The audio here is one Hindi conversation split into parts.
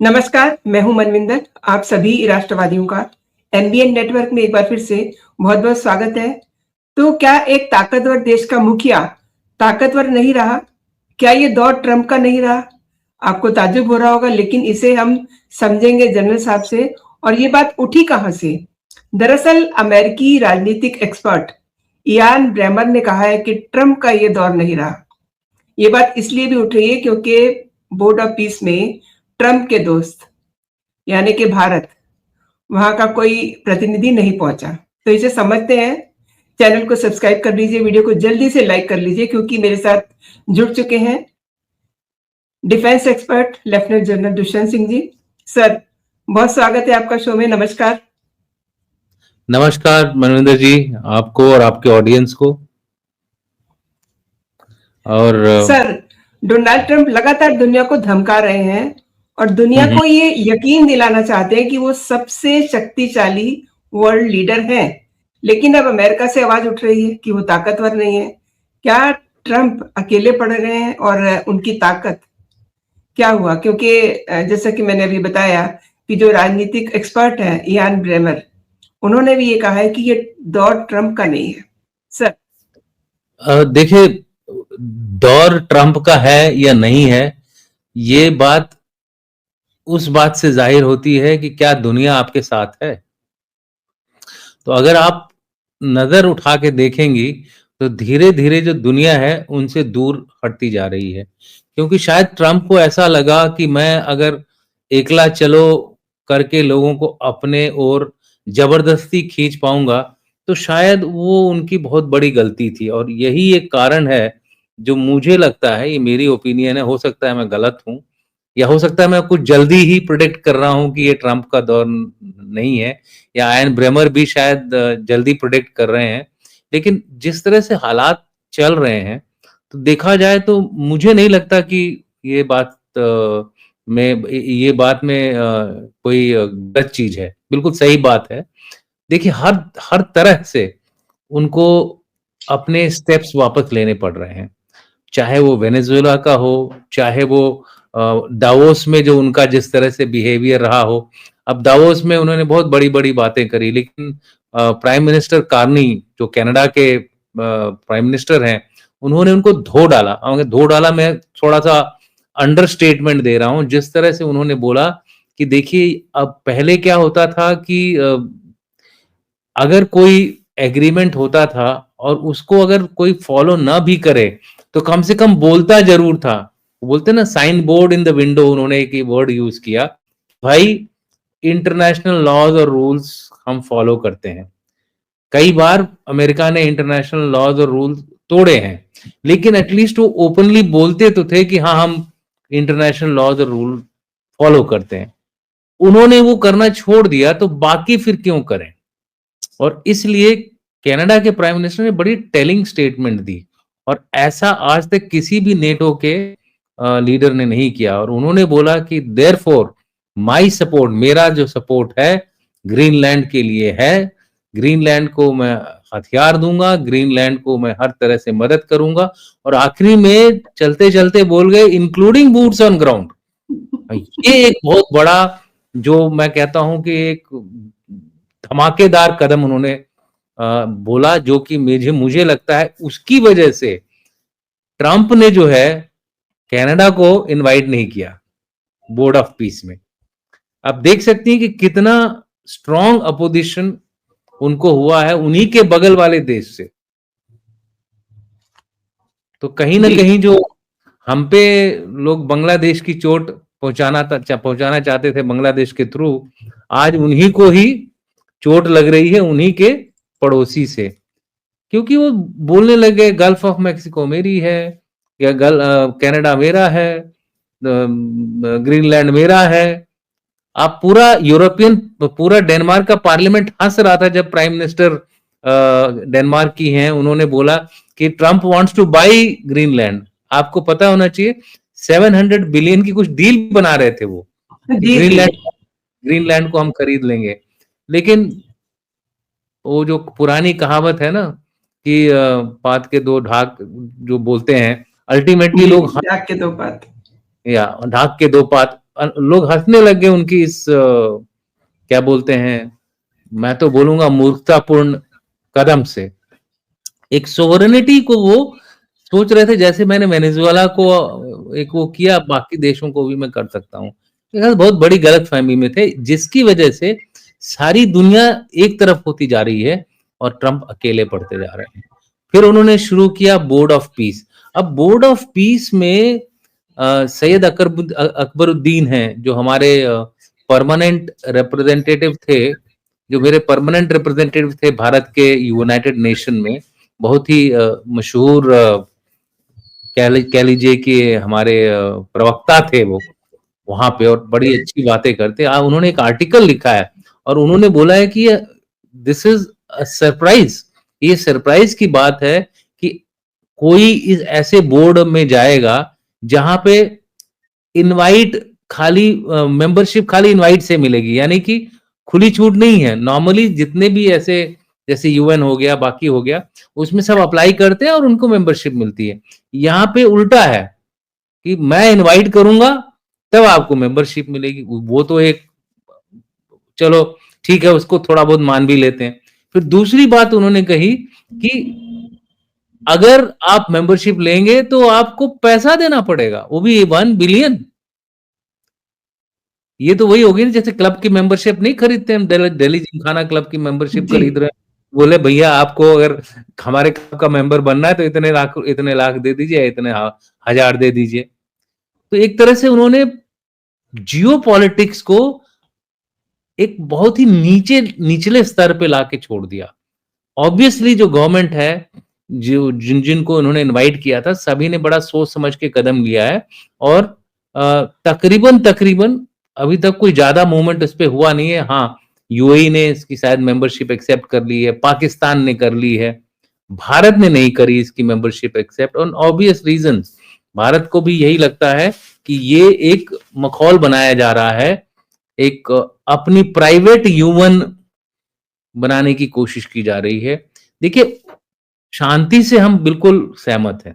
नमस्कार, मैं हूं मनविंदर। आप सभी राष्ट्रवादियों का एनबीएन नेटवर्क में एक बार फिर से बहुत-बहुत स्वागत है। तो क्या एक ताकतवर देश का मुखिया ताकतवर नहीं रहा? क्या ये दौर ट्रंप का नहीं रहा? आपको ताज्जुब हो रहा होगा, लेकिन इसे हम समझेंगे जनरल साहब से। और ये बात उठी कहाँ से? दरअसल अमेरिकी राजनीतिक एक्सपर्ट इयान ब्रेमर ने कहा है कि ट्रंप का ये दौर नहीं रहा। ये बात इसलिए भी उठ रही है क्योंकि बोर्ड ऑफ पीस में ट्रंप के दोस्त यानी कि भारत, वहां का कोई प्रतिनिधि नहीं पहुंचा। तो इसे समझते हैं। चैनल को सब्सक्राइब कर लीजिए, वीडियो को जल्दी से लाइक कर लीजिए, क्योंकि मेरे साथ जुड़ चुके हैं defence expert lieutenant general Dushyant Singh ji. Sir, बहुत स्वागत है आपका शो में। नमस्कार। नमस्कार मनविंदर जी, आपको और आपके ऑडियंस को। और सर, डोनाल्ड ट्रंप लगातार दुनिया को धमका रहे हैं और दुनिया को ये यकीन दिलाना चाहते हैं कि वो सबसे शक्तिशाली वर्ल्ड लीडर हैं। लेकिन अब अमेरिका से आवाज उठ रही है कि वो ताकतवर नहीं है। क्या ट्रंप अकेले पड़ रहे हैं और उनकी ताकत क्या हुआ? क्योंकि जैसा कि मैंने अभी बताया कि जो राजनीतिक एक्सपर्ट है इयान ब्रेमर, उन्होंने भी ये कहा है कि ये दौर ट्रंप का नहीं है। सर देखिए, दौर ट्रंप का है या नहीं है, ये बात उस बात से जाहिर होती है कि क्या दुनिया आपके साथ है। तो अगर आप नजर उठा के देखेंगी तो धीरे धीरे जो दुनिया है उनसे दूर हटती जा रही है, क्योंकि शायद ट्रंप को ऐसा लगा कि मैं अगर एकला चलो करके लोगों को अपने ओर जबरदस्ती खींच पाऊंगा तो शायद वो उनकी बहुत बड़ी गलती थी। और यही एक कारण है जो मुझे लगता है, ये मेरी ओपिनियन है, हो सकता है मैं गलत हूं या हो सकता है मैं कुछ जल्दी ही प्रिडिक्ट कर रहा हूं कि ये ट्रंप का दौर नहीं है, या आयन ब्रेमर भी शायद जल्दी प्रिडिक्ट कर रहे हैं। लेकिन जिस तरह से हालात चल रहे हैं तो देखा जाए तो मुझे नहीं लगता कि ये बात में कोई गलत चीज है। बिल्कुल सही बात है। देखिए, हर हर तरह से उनको अपने स्टेप्स वापस लेने पड़ रहे हैं, चाहे वो वेनेजुएला का हो, चाहे वो दावोस में जो उनका जिस तरह से बिहेवियर रहा हो। अब दावोस में उन्होंने बहुत बड़ी बड़ी बातें करी, लेकिन प्राइम मिनिस्टर कार्नी जो कनाडा के प्राइम मिनिस्टर हैं, उन्होंने उनको धो डाला। धो डाला मैं थोड़ा सा अंडर स्टेटमेंट दे रहा हूं। जिस तरह से उन्होंने बोला कि देखिए, अब पहले क्या होता था कि अगर कोई एग्रीमेंट होता था और उसको अगर कोई फॉलो ना भी करे तो कम से कम बोलता जरूर था। बोलते ना, sign board in the window, उन्होंने एक वर्ड यूज किया, भाई इंटरनेशनल लॉज और रूल्स हम फॉलो करते हैं। कई बार अमेरिका ने इंटरनेशनल लॉज और रूल्स तोड़े हैं, लेकिन एटलीस्ट वो ओपनली बोलते तो थे कि हाँ, हम इंटरनेशनल लॉज और रूल फॉलो करते हैं। उन्होंने वो करना छोड़ दिया, तो बाकी फिर क्यों करें। और इसलिए कनाडा के प्राइम मिनिस्टर ने बड़ी टेलिंग स्टेटमेंट दी, और ऐसा आज तक किसी भी नेटो के लीडर ने नहीं किया। और उन्होंने बोला कि देयरफॉर माय सपोर्ट, मेरा जो सपोर्ट है ग्रीनलैंड के लिए है। ग्रीनलैंड को मैं हथियार दूंगा, ग्रीनलैंड को मैं हर तरह से मदद करूंगा। और आखिरी में चलते चलते बोल गए, इंक्लूडिंग बूट्स ऑन ग्राउंड। ये एक बहुत बड़ा, जो मैं कहता हूं कि एक धमाकेदार कदम उन्होंने बोला, जो कि मुझे लगता है उसकी वजह से ट्रंप ने जो है कनाडा को इनवाइट नहीं किया बोर्ड ऑफ पीस में। आप देख सकती हैं कि कितना स्ट्रॉन्ग अपोजिशन उनको हुआ है उन्हीं के बगल वाले देश से। तो कहीं ना कहीं जो हम पे लोग बांग्लादेश की चोट पहुंचाना चाहते थे बांग्लादेश के थ्रू, आज उन्हीं को ही चोट लग रही है, उन्हीं के पड़ोसी से। क्योंकि वो बोलने लगे गल्फ ऑफ मैक्सिको मेरी है, या कनाडा मेरा है, ग्रीनलैंड मेरा है। आप पूरा डेनमार्क का पार्लियामेंट हंस रहा था जब प्राइम मिनिस्टर डेनमार्क की हैं, उन्होंने बोला कि Trump wants to buy Greenland. आपको पता होना चाहिए 700 बिलियन की कुछ डील बना रहे थे वो, ग्रीनलैंड को हम खरीद लेंगे। लेकिन वो जो पुरानी कहावत है ना कि पात के दो ढाक जो बोलते हैं, अल्टीमेटली लोग ढाक के दो पात, या ढाक के दो पात, लोग हंसने लग गए उनकी इस क्या बोलते हैं, मैं तो बोलूंगा मूर्खतापूर्ण कदम से। एक सोवरेनिटी को वो सोच रहे थे जैसे मैंने वेनेजुएला को एक वो किया, बाकी देशों को भी मैं कर सकता हूँ। बहुत बड़ी गलतफहमी में थे, जिसकी वजह से सारी दुनिया एक तरफ होती जा रही है और ट्रंप अकेले पड़ते जा रहे हैं। फिर उन्होंने शुरू किया बोर्ड ऑफ पीस। अब बोर्ड ऑफ पीस में सैयद अकबरुद्दीन हैं, जो हमारे परमानेंट रिप्रेजेंटेटिव थे, जो मेरे परमानेंट रिप्रेजेंटेटिव थे भारत के यूनाइटेड नेशन में, बहुत ही मशहूर कह लीजिए कि हमारे प्रवक्ता थे वो वहां पे, और बड़ी अच्छी बातें करते। उन्होंने एक आर्टिकल लिखा है और उन्होंने बोला है कि दिस इज अ सरप्राइज, ये सरप्राइज की बात है कि कोई इस ऐसे बोर्ड में जाएगा जहां पे इनवाइट खाली मेंबरशिप खाली इनवाइट से मिलेगी, यानी कि खुली छूट नहीं है। नॉर्मली जितने भी ऐसे जैसे यूएन हो गया, बाकी हो गया, उसमें सब अप्लाई करते हैं और उनको मेंबरशिप मिलती है। यहाँ पे उल्टा है कि मैं इनवाइट करूंगा तब आपको मेंबरशिप मिलेगी। वो तो एक चलो ठीक है, उसको थोड़ा बहुत मान भी लेते हैं। फिर दूसरी बात उन्होंने कही कि अगर आप मेंबरशिप लेंगे तो आपको पैसा देना पड़ेगा, वो भी 1 बिलियन। ये तो वही होगी ना, जैसे क्लब की मेंबरशिप नहीं खरीदते हम, दिल्ली जिमखाना क्लब की मेंबरशिप खरीद रहे हैं, बोले भैया आपको अगर हमारे क्लब का मेंबर बनना है तो इतने लाख दे दीजिए, इतने हजार दे दीजिए। तो एक तरह से उन्होंने जियो पॉलिटिक्स को एक बहुत ही निचले स्तर पे लाके छोड़ दिया। ऑब्वियसली जो गवर्नमेंट है, जो जिनको उन्होंने इनवाइट किया था, सभी ने बड़ा सोच समझ के कदम लिया है और तकरीबन अभी तक कोई ज्यादा मूवमेंट इस पे हुआ नहीं है। हाँ, यूएई ने इसकी शायद मेंबरशिप एक्सेप्ट कर ली है, पाकिस्तान ने कर ली है, भारत ने नहीं करी इसकी membership accept, on obvious reasons. Bharat को भी यही लगता है कि ये एक मखौल बनाया जा रहा है, एक अपनी प्राइवेट यूवन बनाने की कोशिश की जा रही है। देखिए, शांति से हम बिल्कुल सहमत हैं,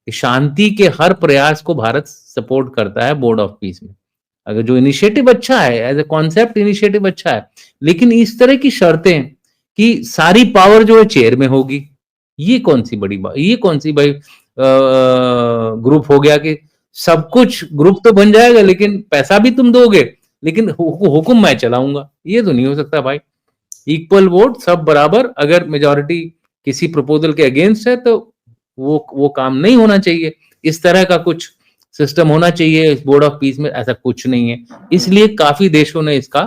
शांति के हर प्रयास को भारत सपोर्ट करता है बोर्ड ऑफ पीस में। अगर जो इनिशिएटिव अच्छा है, एज ए कॉन्सेप्ट इनिशिएटिव अच्छा है, लेकिन इस तरह की शर्तें कि सारी पावर जो है चेयर में होगी, ये कौन सी बड़ी बात, ये कौन सी भाई ग्रुप हो गया कि सब कुछ ग्रुप तो बन जाएगा लेकिन पैसा भी तुम दोगे, लेकिन हुक्म मैं चलाऊंगा, ये तो नहीं हो सकता भाई। इक्वल वोट, सब बराबर। अगर मेजॉरिटी किसी प्रपोजल के अगेंस्ट है तो वो काम नहीं होना चाहिए। इस तरह का कुछ सिस्टम होना चाहिए इस बोर्ड ऑफ पीस में, ऐसा कुछ नहीं है। इसलिए काफी देशों ने इसका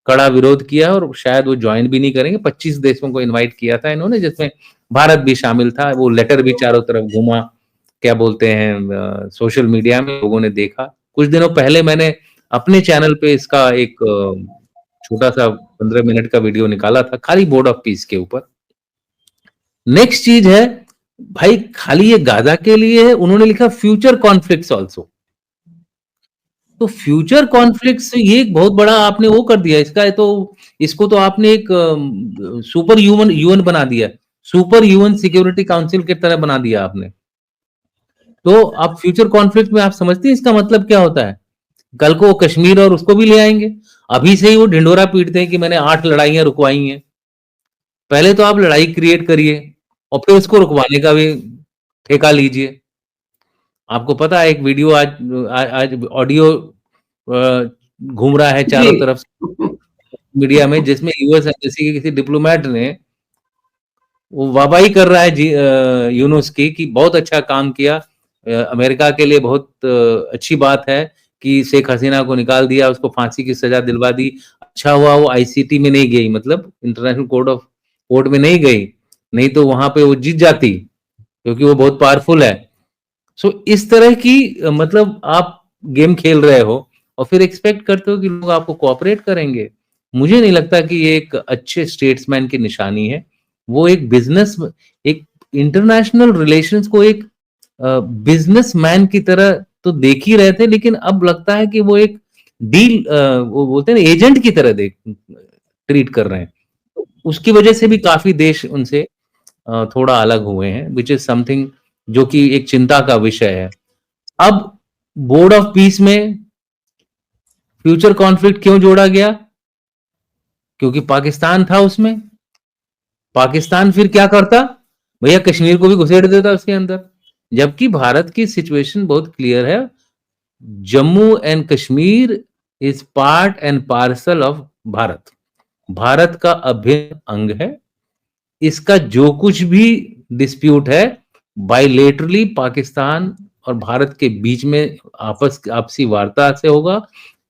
कड़ा विरोध किया और शायद वो ज्वाइन भी नहीं करेंगे। 25 देशों को इनवाइट किया था इन्होंने, जिसमें भारत भी शामिल था। वो लेटर भी चारों तरफ घूमा, क्या बोलते हैं, सोशल मीडिया में लोगों ने देखा। कुछ दिनों पहले मैंने अपने चैनल पे इसका एक छोटा सा 15 मिनट का वीडियो निकाला था, खाली बोर्ड ऑफ पीस के ऊपर। नेक्स्ट चीज है भाई, खाली ये गाजा के लिए है, उन्होंने लिखा फ्यूचर कॉन्फ्लिक्ट्स ऑल्सो। तो फ्यूचर कॉन्फ्लिक्ट्स ये एक बहुत बड़ा आपने वो कर दिया इसका, तो इसको तो आपने एक सुपर यूएन बना दिया, सुपर यूएन सिक्योरिटी काउंसिल की तरह बना दिया आपने। तो आप फ्यूचर कॉन्फ्लिक्ट में आप समझते हैं इसका मतलब क्या होता है? कल को वो कश्मीर और उसको भी ले आएंगे। अभी से ही वो ढिंडोरा पीटते हैं कि मैंने 8 लड़ाइयां रुकवाई हैं। पहले तो आप लड़ाई क्रिएट करिए और फिर उसको रुकवाने का भी ठेका लीजिए। आपको पता है एक वीडियो आज ऑडियो घूम रहा है चारों तरफ मीडिया में, जिसमें यूएस एम्बेसी के किसी डिप्लोमेट ने वो वाहवाही कर रहा है यूनुस की कि बहुत अच्छा काम किया, अमेरिका के लिए बहुत अच्छी बात है कि शेख हसीना को निकाल दिया, उसको फांसी की सजा दिलवा दी। अच्छा हुआ वो आईसीटी में नहीं गई, मतलब इंटरनेशनल कोर्ट में नहीं गई, नहीं तो वहां पे वो जीत जाती, क्योंकि वो बहुत पावरफुल है। सो इस तरह की मतलब आप गेम खेल रहे हो और फिर एक्सपेक्ट करते हो कि लोग आपको कोऑपरेट करेंगे। मुझे नहीं लगता कि ये एक अच्छे स्टेट्समैन की निशानी है। वो एक बिजनेस, एक इंटरनेशनल रिलेशंस को एक बिजनेसमैन की तरह तो देख ही रहे थे, लेकिन अब लगता है कि वो एक डील, वो बोलते हैं ना, एजेंट की तरह ट्रीट कर रहे हैं। उसकी वजह से भी काफी देश उनसे थोड़ा अलग हुए हैं, विच इज समथिंग जो कि एक चिंता का विषय है। अब बोर्ड ऑफ पीस में फ्यूचर कॉन्फ्लिक्ट क्यों जोड़ा गया? क्योंकि पाकिस्तान था उसमें। पाकिस्तान फिर क्या करता? भैया कश्मीर को भी घुसेड़ देता उसके अंदर। जबकि भारत की सिचुएशन बहुत क्लियर है, Jammu and Kashmir is part and parcel of Bharat. Bharat का अभिन्न अंग है। इसका जो कुछ भी डिस्प्यूट है बायलेटरली पाकिस्तान और भारत के बीच में आपसी वार्ता से होगा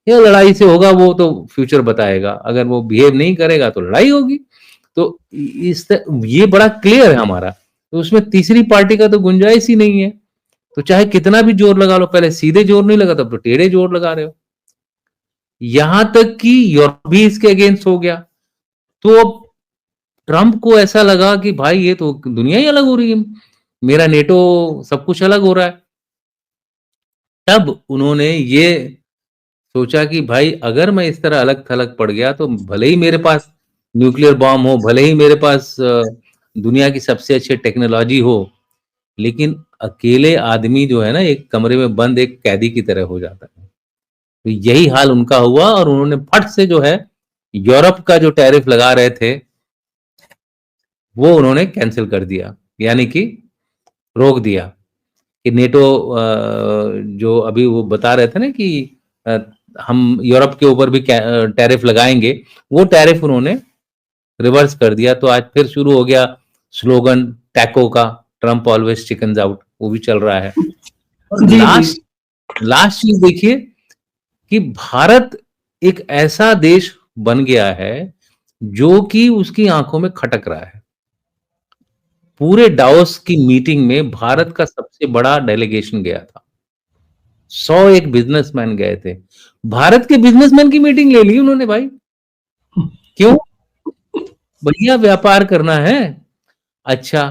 या लड़ाई से होगा, वो तो फ्यूचर बताएगा। अगर वो बिहेव नहीं करेगा तो लड़ाई होगी। तो ये बड़ा क्लियर है हमारा, तो उसमें तीसरी पार्टी का तो गुंजाइश ही नहीं है। तो चाहे कितना भी जोर लगा लो, पहले सीधे जोर नहीं लगा, तब तो टेढ़े जोर लगा रहे हो। यहां तक कि यूरोप भी इसके अगेंस्ट हो गया। तो अब ट्रंप को ऐसा लगा कि भाई ये तो दुनिया ही अलग हो रही है, मेरा नेटो सब कुछ अलग हो रहा है। तब उन्होंने ये सोचा कि भाई अगर मैं इस तरह अलग थलग पड़ गया तो भले ही मेरे पास न्यूक्लियर बॉम्ब हो, भले ही मेरे पास दुनिया की सबसे अच्छी टेक्नोलॉजी हो, लेकिन अकेले आदमी जो है ना, एक कमरे में बंद एक कैदी की तरह हो जाता है। तो यही हाल उनका हुआ और उन्होंने फट से जो है यूरोप का जो टैरिफ लगा रहे थे वो उन्होंने कैंसिल कर दिया, यानी कि रोक दिया। कि नेटो जो अभी वो बता रहे थे ना कि हम यूरोप के ऊपर भी टैरिफ लगाएंगे, वो टैरिफ उन्होंने रिवर्स कर दिया। तो आज फिर शुरू हो गया स्लोगन टैको का, ट्रम्प ऑलवेज चिकन्स आउट, वो भी चल रहा है। और जी जी लास्ट चीज देखिए कि भारत एक ऐसा देश बन गया है जो कि उसकी आंखों में खटक रहा है। पूरे डावोस की मीटिंग में भारत का सबसे बड़ा डेलीगेशन गया था। 101 बिजनेसमैन गए थे। भारत के बिजनेसमैन की मीटिंग ले ली उन्होंने भाई। क्यों? भैया व्यापार करना है। अच्छा,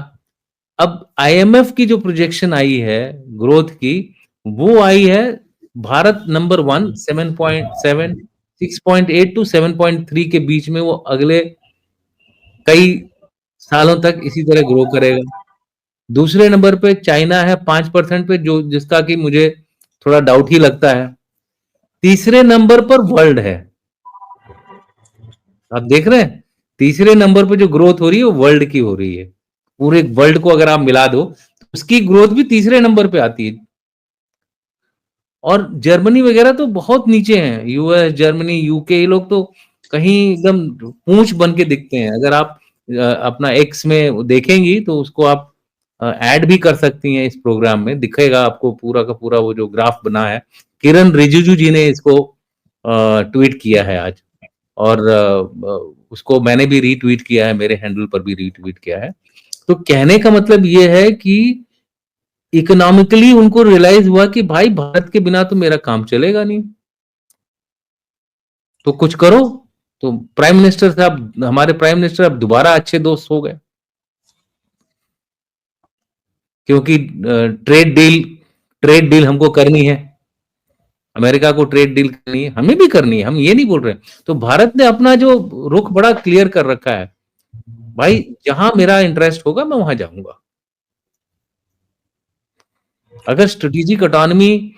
अब आईएमएफ की जो प्रोजेक्शन आई है ग्रोथ की, वो आई है भारत नंबर 1 7.7 6.8 टू 7.3 के बीच में, वो अगले कई सालों तक इसी तरह ग्रो करेगा। दूसरे नंबर पे चाइना है 5% पे, जो जिसका कि मुझे थोड़ा डाउट ही लगता है। तीसरे नंबर पर वर्ल्ड है। आप देख रहे हैं, तीसरे नंबर पे जो ग्रोथ हो रही है वो वर्ल्ड की हो रही है। पूरे वर्ल्ड को अगर आप मिला दो तो उसकी ग्रोथ भी तीसरे नंबर पे आती है। और जर्मनी वगैरह तो बहुत नीचे हैं, यूएस, जर्मनी, यूके, ये लोग तो कहीं एकदम पूंछ बन के दिखते हैं। अगर आप अपना एक्स में देखेंगी तो उसको आप ऐड भी कर सकती हैं, इस प्रोग्राम में दिखेगा आपको पूरा का पूरा वो जो ग्राफ बना है। किरण रिजिजू जी ने इसको ट्वीट किया है आज, और उसको मैंने भी रीट्वीट किया है, मेरे हैंडल पर भी रीट्वीट किया है। तो कहने का मतलब ये है कि इकोनॉमिकली उनको रियलाइज हुआ कि भाई भारत के बिना तो मेरा काम चलेगा नहीं, तो कुछ करो। तो प्राइम मिनिस्टर साहब, हमारे प्राइम मिनिस्टर अब दोबारा अच्छे दोस्त हो गए, क्योंकि ट्रेड डील हमको करनी है, अमेरिका को ट्रेड डील करनी है, हमें भी करनी है, हम ये नहीं बोल रहे। तो भारत ने अपना जो रुख बड़ा क्लियर कर रखा है, भाई जहां मेरा इंटरेस्ट होगा मैं वहां जाऊंगा। अगर स्ट्रेटेजिक ऑटोनॉमी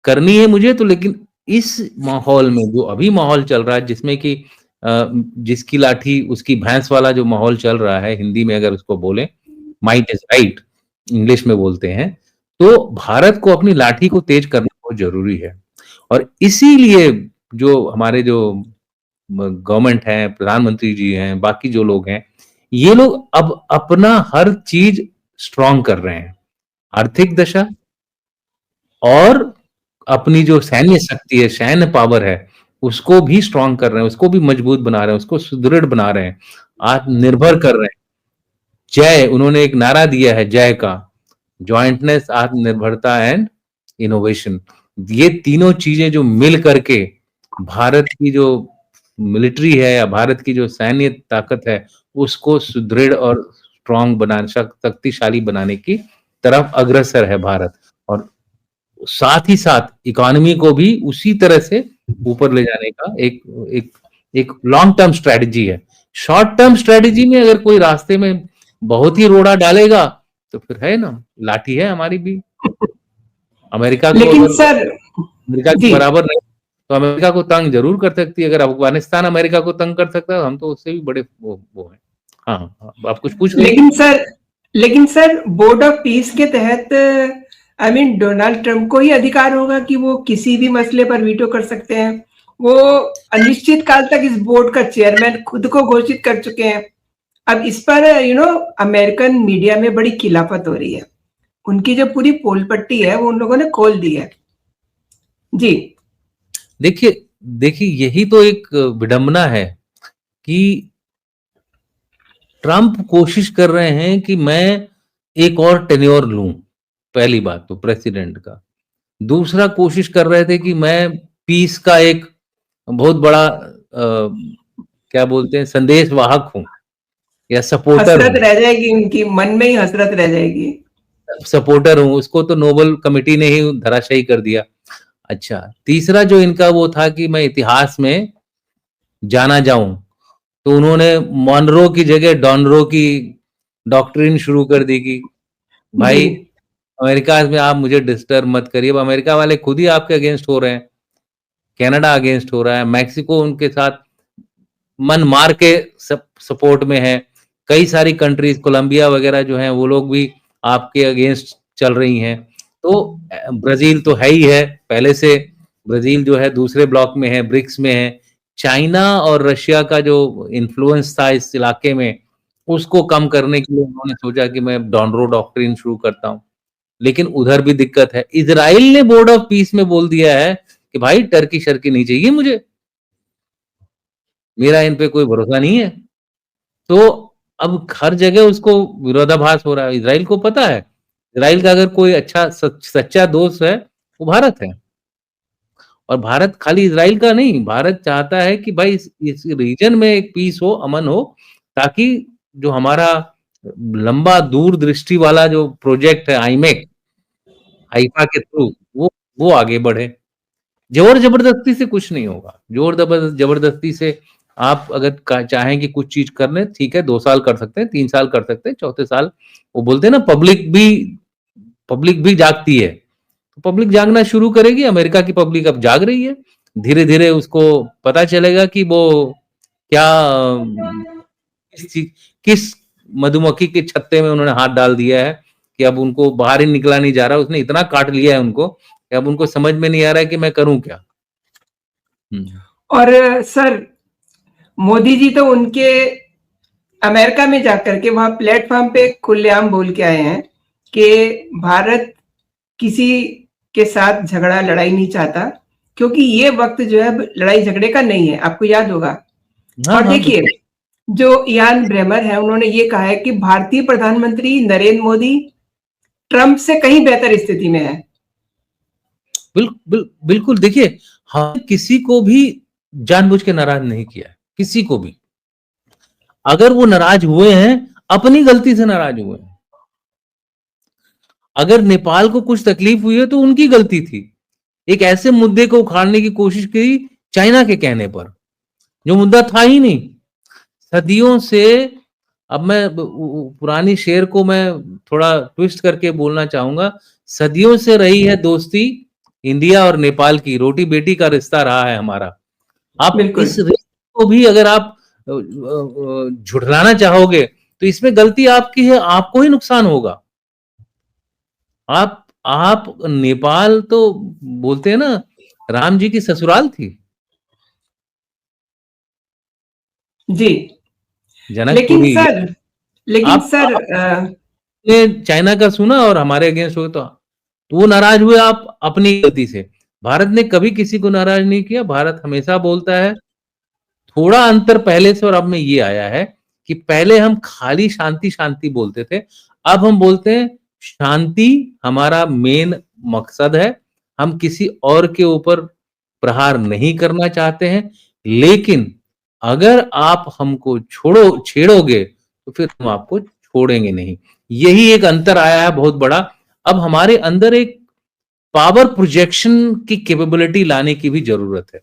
करनी है मुझे तो, लेकिन इस माहौल में जो अभी माहौल चल रहा है, जिसमें कि जिसकी लाठी उसकी भैंस वाला जो माहौल चल रहा है, हिंदी में अगर उसको बोले, माइट इज राइट इंग्लिश में बोलते हैं, तो भारत को अपनी लाठी को तेज करना बहुत जरूरी है। और इसीलिए जो हमारे जो गवर्नमेंट है, प्रधानमंत्री जी हैं, बाकी जो लोग हैं, ये लोग अब अपना हर चीज स्ट्रांग कर रहे हैं। आर्थिक दशा और अपनी जो सैन्य शक्ति है, सैन्य पावर है, उसको भी स्ट्रांग कर रहे हैं, उसको भी मजबूत बना रहे हैं, उसको सुदृढ़ बना रहे हैं, आत्मनिर्भर कर रहे हैं। जय, उन्होंने एक नारा दिया है जय का, ज्वाइंटनेस, आत्मनिर्भरता एंड इनोवेशन। ये तीनों चीजें जो मिल करके भारत की जो मिलिट्री है या भारत की जो सैन्य ताकत है, उसको सुदृढ़ और स्ट्रांग बनाने, शक्तिशाली बनाने की तरफ अग्रसर है भारत। और साथ ही साथ इकोनॉमी को भी उसी तरह से ऊपर ले जाने का एक एक एक लॉन्ग टर्म स्ट्रेटजी है। शॉर्ट टर्म स्ट्रेटजी में अगर कोई रास्ते में बहुत ही रोड़ा डालेगा तो फिर है ना, लाठी है हमारी भी। अमेरिका को लेकिन अगर सर अमेरिका के जी बराबर नहीं, तो अमेरिका को तंग जरूर कर सकती है। अगर अफगानिस्तान अमेरिका को तंग कर सकता है, हम तो उससे भी बड़े वो हैं। हाँ हाँ, आप कुछ पूछ रहे थे? लेकिन सर बोर्ड ऑफ पीस के तहत आई मीन डोनाल्ड ट्रंप को ही अधिकार होगा कि वो किसी भी मसले पर वीटो कर सकते हैं। वो अनिश्चित काल तक इस बोर्ड का चेयरमैन खुद को घोषित कर चुके हैं। अब इस पर अमेरिकन मीडिया में बड़ी खिलाफत हो रही है। उनकी जो पूरी पोल पट्टी है वो उन लोगों ने खोल दी है। जी देखिए देखिए, यही तो एक विडंबना है कि ट्रंप कोशिश कर रहे हैं कि मैं एक और टेन्योर लूं। पहली बात तो प्रेसिडेंट का। दूसरा, कोशिश कर रहे थे कि मैं पीस का एक बहुत बड़ा क्या बोलते हैं, संदेश वाहक हूं या सपोर्टर हसरत हूं। रह जाएगी, उनकी मन में ही हसरत रह जाएगी। सपोर्टर हूं, उसको तो नोबेल कमेटी ने ही धराशायी कर दिया। अच्छा, तीसरा जो इनका वो था कि मैं इतिहास में जाना जाऊं, तो उन्होंने मॉनरो की जगह डॉनरो की डॉक्ट्रिन शुरू कर दी कि जी भाई अमेरिका में आप मुझे डिस्टर्ब मत करिए। अब अमेरिका वाले खुद ही आपके अगेंस्ट हो रहे हैं, कनाडा अगेंस्ट हो रहा है, मैक्सिको उनके साथ मन मार के सपोर्ट में है। कई सारी कंट्रीज, कोलंबिया वगैरह जो हैं, वो लोग भी आपके अगेंस्ट चल रही हैं। तो ब्राजील तो है ही है पहले से। ब्राजील जो है दूसरे ब्लॉक में है, ब्रिक्स में है। चाइना और रशिया का जो इन्फ्लुएंस था इस इलाके में, उसको कम करने के लिए उन्होंने सोचा कि मैं डॉनरो डॉक्ट्रिन शुरू करता हूं। लेकिन उधर भी दिक्कत है। इजराइल ने बोर्ड ऑफ पीस में बोल दिया है कि भाई टर्की शर्की नहीं चाहिए मुझे, मेरा इन पे कोई भरोसा नहीं है। तो अब हर जगह उसको विरोधाभास हो रहा है। इजराइल को पता है, इजराइल का अगर कोई अच्छा सच्चा दोस्त है, वो भारत है। और भारत खाली इजराइल का नहीं, भारत चाहता है कि भाई इस रीजन में एक पीस हो, अमन हो, ताकि जो हमारा लंबा दूरदृष्टि वाला जो प्रोजेक्ट है आईमेक, हाइफा के थ्रू, वो आगे बढ़े। जोर जबरदस्ती से कुछ नहीं होगा। जोर जबरदस्ती से आप अगर चाहें कि कुछ चीज कर लें, ठीक है, 2 साल कर सकते हैं, 3 साल कर सकते हैं, चौथे साल वो बोलते हैं ना, पब्लिक भी जागती है। तो पब्लिक जागना शुरू करेगी। अमेरिका की पब्लिक अब जाग रही है। धीरे धीरे उसको पता चलेगा कि वो क्या किस मधुमक्खी के छत्ते में उन्होंने हाथ डाल दिया है कि अब उनको बाहर ही निकला नहीं जा रहा। उसने इतना काट लिया है उनको कि अब उनको समझ में नहीं आ रहा है कि मैं करूं क्या। और सर मोदी जी तो उनके अमेरिका में जाकर के वहां प्लेटफॉर्म पे खुलेआम बोल के आए हैं कि भारत किसी के साथ झगड़ा लड़ाई नहीं चाहता, क्योंकि ये वक्त जो है लड़ाई झगड़े का नहीं है। आपको याद होगा। हाँ और हाँ, देखिए, जो इयान ब्रेमर है उन्होंने ये कहा है कि भारतीय प्रधानमंत्री नरेंद्र मोदी ट्रंप से कहीं बेहतर स्थिति में है। बिल्कुल। देखिए, हमने किसी को भी जानबूझ के नाराज नहीं किया है, किसी को भी। अगर वो नाराज हुए हैं, अपनी गलती से नाराज हुए हैं। अगर नेपाल को कुछ तकलीफ हुई है तो उनकी गलती थी। एक ऐसे मुद्दे को उखाड़ने की कोशिश की चाइना के कहने पर, जो मुद्दा था ही नहीं। सदियों से, अब मैं पुरानी शेर को मैं थोड़ा ट्विस्ट करके बोलना चाहूंगा, सदियों से रही है दोस्ती इंडिया और नेपाल की, रोटी बेटी का रिश्ता रहा है हमारा। आप बिल्कुल इस रिश्ते को भी अगर आप झुठलाना चाहोगे तो इसमें गलती आपकी है, आपको ही नुकसान होगा। आप नेपाल तो बोलते हैं ना, राम जी की ससुराल थी जी। लेकिन जनकपुरी। सर लेकिन आप सर आपने चाइना का सुना और हमारे अगेंस्ट हो, तो वो नाराज हुए आप अपनी गलती से। भारत ने कभी किसी को नाराज नहीं किया। भारत हमेशा बोलता है। थोड़ा अंतर पहले से और अब में ये आया है कि पहले हम खाली शांति शांति बोलते थे, अब हम बोलते हैं शांति हमारा मेन मकसद है। हम किसी और के ऊपर प्रहार नहीं करना चाहते हैं, लेकिन अगर आप हमको छेड़ोगे तो फिर हम आपको छोड़ेंगे नहीं। यही एक अंतर आया है बहुत बड़ा। अब हमारे अंदर एक पावर प्रोजेक्शन की कैपेबिलिटी लाने की भी जरूरत है।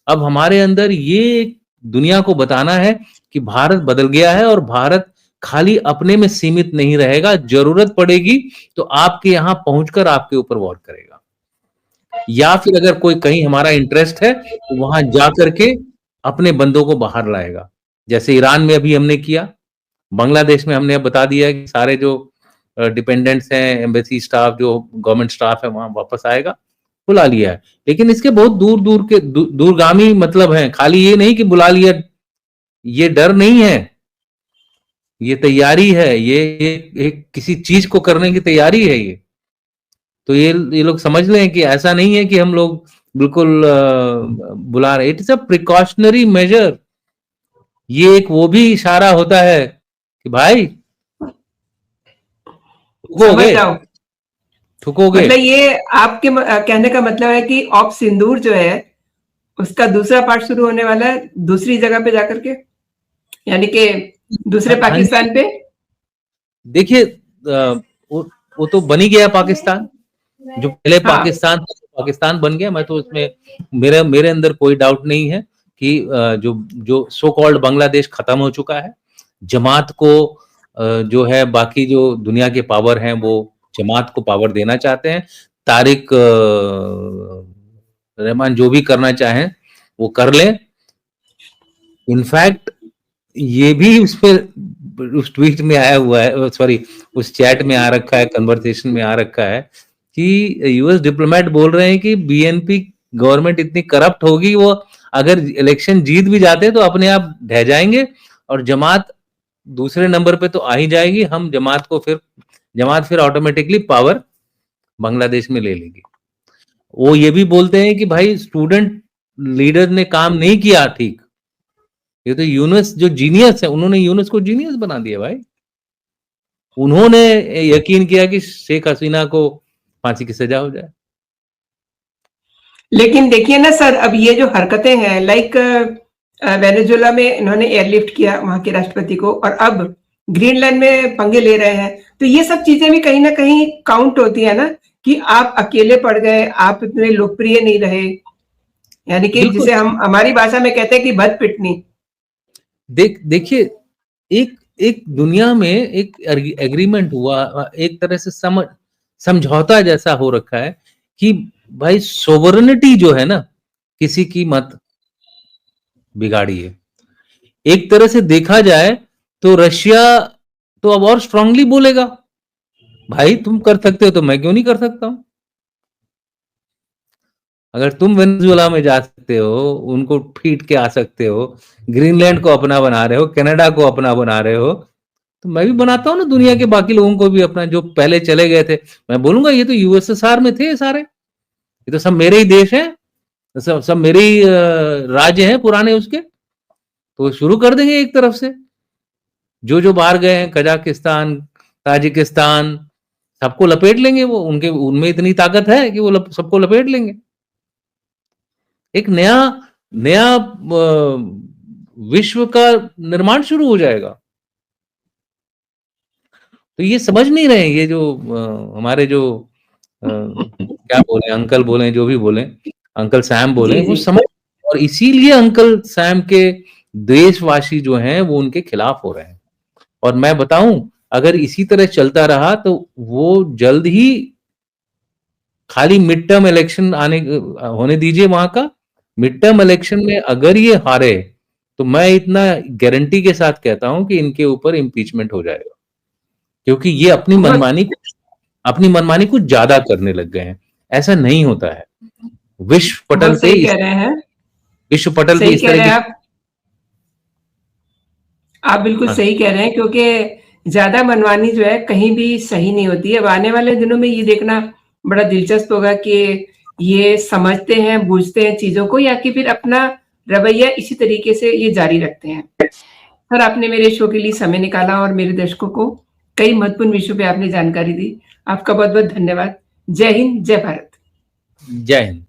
अब हमारे अंदर ये दुनिया को बताना है कि भारत बदल गया है और भारत खाली अपने में सीमित नहीं रहेगा। जरूरत पड़ेगी तो आपके यहां पहुंचकर आपके ऊपर वॉर करेगा। या फिर अगर कोई कहीं हमारा इंटरेस्ट है तो वहां जा करके अपने बंदों को बाहर लाएगा, जैसे ईरान में अभी हमने किया, बांग्लादेश में हमने अब बता दिया कि सारे जो डिपेंडेंट्स हैं, एम्बेसी स्टाफ, जो गवर्नमेंट स्टाफ है, वहां वापस आएगा, बुला लिया है। लेकिन इसके बहुत दूर दूर के दूरगामी मतलब हैं, खाली ये नहीं कि बुला लिया, ये डर नहीं है, ये तैयारी है, ये किसी चीज को करने की तैयारी है ये। तो ये लोग समझ लें कि ऐसा नहीं है कि हम लोग बिल्कुल बुला रहे, it is a precautionary major. ये एक वो भी इशारा होता है कि भाई समझ ठुकोगे, जाओ, ठुकोगे। मतलब ये आपके कहने का मतलब है कि ऑप सिंदूर जो है उसका दूसरा पार्ट शुरू होने वाला है दूसरी जगह पे जाकर के, यानी कि दूसरे हाँ जी, पाकिस्तान पे। देखिए वो तो बन ही गया पाकिस्तान, जो पहले हाँ, पाकिस्तान था, पाकिस्तान बन गया। मैं तो उसमें मेरे अंदर कोई डाउट नहीं है कि जो जो सो कॉल्ड बांग्लादेश खत्म हो चुका है। जमात को जो है, बाकी जो दुनिया के पावर हैं वो जमात को पावर देना चाहते हैं। तारिक रहमान जो भी करना चाहें वो कर लें। इनफैक्ट ये भी उस पर उस ट्वीट में आया हुआ है, सॉरी उस चैट में आ रखा है, कन्वर्सेशन में आ रखा है कि यूएस डिप्लोमेट बोल रहे हैं कि बीएनपी गवर्नमेंट इतनी करप्ट होगी, वो अगर इलेक्शन जीत भी जाते तो अपने आप ढह जाएंगे और जमात दूसरे नंबर पे तो आ ही जाएगी। हम जमात फिर ऑटोमेटिकली पावर बांग्लादेश में ले लेगी। वो ये भी बोलते हैं कि भाई स्टूडेंट लीडर ने काम नहीं किया ठीक, ये तो यूनुस जो जीनियस है, उन्होंने यूनुस को जीनियस बना दिया भाई। उन्होंने यकीन किया कि शेख हसीना को फांसी की सजा हो जाए। लेकिन देखिए ना सर, अब ये जो हरकतें हैं, लाइक वेनेजुएला में इन्होंने एयरलिफ्ट किया वहां के राष्ट्रपति को, और अब ग्रीनलैंड में पंगे ले रहे हैं, तो ये सब चीजें भी कहीं ना कहीं काउंट होती है ना, कि आप अकेले पड़ गए, आप इतने लोकप्रिय नहीं रहे, यानी कि बिल्कुल। जिसे हम हमारी भाषा में कहते हैं कि भद पिटनी। देखिए, एक एक दुनिया में एक एग्रीमेंट हुआ, एक तरह से समझौता जैसा हो रखा है कि भाई सोवरेनिटी जो है ना, किसी की मत बिगाड़िए। एक तरह से देखा जाए तो रशिया तो अब और स्ट्रांगली बोलेगा, भाई तुम कर सकते हो तो मैं क्यों नहीं कर सकता हूं। अगर तुम वेनेजुएला में जा सकते हो, उनको फीट के आ सकते हो, ग्रीनलैंड को अपना बना रहे हो, कनाडा को अपना बना रहे हो, तो मैं भी बनाता हूँ ना दुनिया के बाकी लोगों को भी अपना, जो पहले चले गए थे। मैं बोलूंगा ये तो यूएसएसआर में थे सारे, ये तो सब मेरे ही देश हैं, सब मेरे ही राज्य हैं पुराने उसके, तो शुरू कर देंगे एक तरफ से। जो जो बाहर गए हैं, कजाकिस्तान, ताजिकिस्तान, सबको लपेट लेंगे वो, उनके उनमें इतनी ताकत है कि वो सबको लपेट लेंगे। एक नया नया विश्व का निर्माण शुरू हो जाएगा। तो ये समझ नहीं रहे, ये जो हमारे जो क्या बोले, अंकल बोले, जो भी बोले, अंकल सैम बोले, जी वो जी। समझ, और इसीलिए अंकल सैम के देशवासी जो हैं वो उनके खिलाफ हो रहे हैं। और मैं बताऊं, अगर इसी तरह चलता रहा तो वो जल्द ही, खाली मिड टर्म इलेक्शन होने दीजिए वहां का, मिड टर्म इलेक्शन में अगर ये हारे तो मैं इतना गारंटी के साथ कहता हूं कि इनके ऊपर इम्पीचमेंट हो जाएगा, क्योंकि ये बहुत अपनी मनमानी कुछ ज्यादा करने लग गए हैं। ऐसा नहीं होता है। विश्व पटल बहुत पे सही इस कह रहे हैं, विश्व पटल पे सही इस कह तरह रहे की, हैं आप बिल्कुल हाँ, सही कह रहे हैं, क्योंकि ज्यादा मनमानी जो है कहीं भी सही नहीं होती है। अब आने वाले दिनों में ये देखना बड़ा दिलचस्प होगा कि ये समझते हैं, बूझते हैं चीजों को, या कि फिर अपना रवैया इसी तरीके से ये जारी रखते हैं। सर, आपने मेरे शो के लिए समय निकाला और मेरे दर्शकों को कई महत्वपूर्ण विषयों पे आपने जानकारी दी। आपका बहुत बहुत धन्यवाद। जय हिंद, जय भारत। जय हिंद।